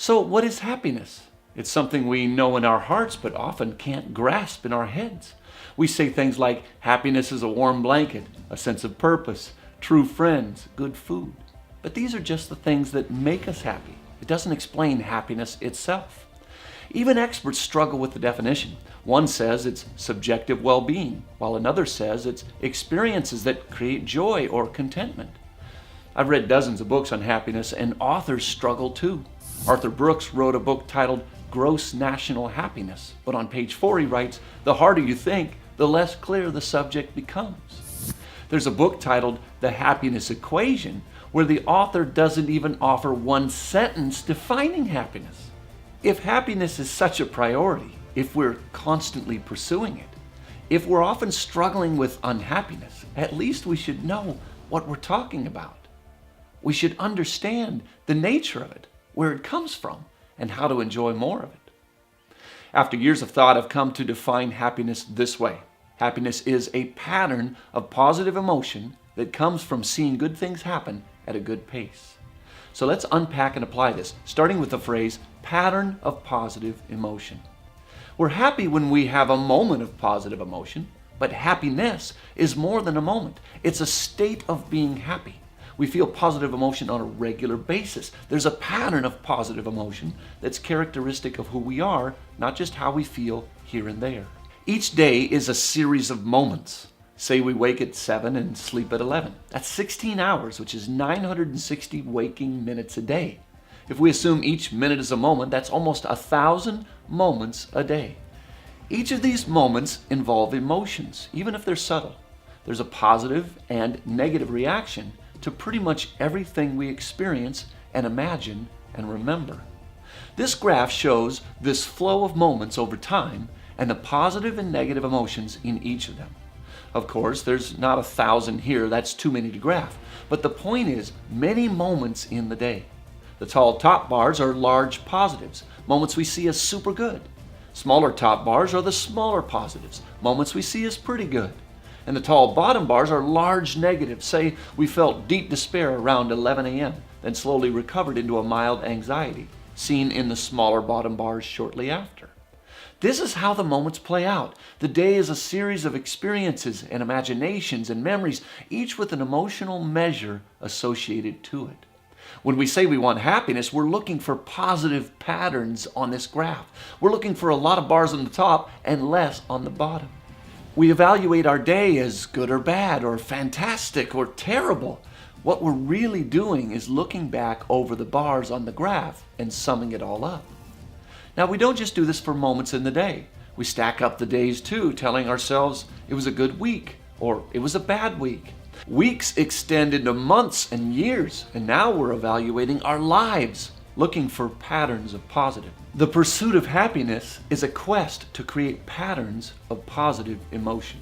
So, what is happiness? It's something we know in our hearts but often can't grasp in our heads. We say things like happiness is a warm blanket, a sense of purpose, true friends, good food. But these are just the things that make us happy. It doesn't explain happiness itself. Even experts struggle with the definition. One says it's subjective well-being, while another says it's experiences that create joy or contentment. I've read dozens of books on happiness, and authors struggle too. Arthur Brooks wrote a book titled Gross National Happiness, but on page 4 he writes, "The harder you think, the less clear the subject becomes." There's a book titled The Happiness Equation, where the author doesn't even offer one sentence defining happiness. If happiness is such a priority, if we're constantly pursuing it, if we're often struggling with unhappiness, at least we should know what we're talking about. We should understand the nature of it, where it comes from, and how to enjoy more of it. After years of thought, I've come to define happiness this way. Happiness is a pattern of positive emotion that comes from seeing good things happen at a good pace. So let's unpack and apply this, starting with the phrase pattern of positive emotion. We're happy when we have a moment of positive emotion, but happiness is more than a moment. It's a state of being happy. We feel positive emotion on a regular basis. There's a pattern of positive emotion that's characteristic of who we are, not just how we feel here and there. Each day is a series of moments. Say we wake at 7 and sleep at 11. That's 16 hours, which is 960 waking minutes a day. If we assume each minute is a moment, that's almost 1,000 moments a day. Each of these moments involve emotions, even if they're subtle. There's a positive and negative reaction to pretty much everything we experience and imagine and remember. This graph shows this flow of moments over time and the positive and negative emotions in each of them. Of course, there's not 1,000 here, that's too many to graph. But the point is, many moments in the day. The tall top bars are large positives, moments we see as super good. Smaller top bars are the smaller positives, moments we see as pretty good. And the tall bottom bars are large negatives. Say we felt deep despair around 11 a.m., then slowly recovered into a mild anxiety, seen in the smaller bottom bars shortly after. This is how the moments play out. The day is a series of experiences and imaginations and memories, each with an emotional measure associated to it. When we say we want happiness, we're looking for positive patterns on this graph. We're looking for a lot of bars on the top and less on the bottom. We evaluate our day as good or bad or fantastic or terrible. What we're really doing is looking back over the bars on the graph and summing it all up. Now, we don't just do this for moments in the day. We stack up the days too, telling ourselves it was a good week or it was a bad week. Weeks extend into months and years, and now we're evaluating our lives, looking for patterns of positive. The pursuit of happiness is a quest to create patterns of positive emotion.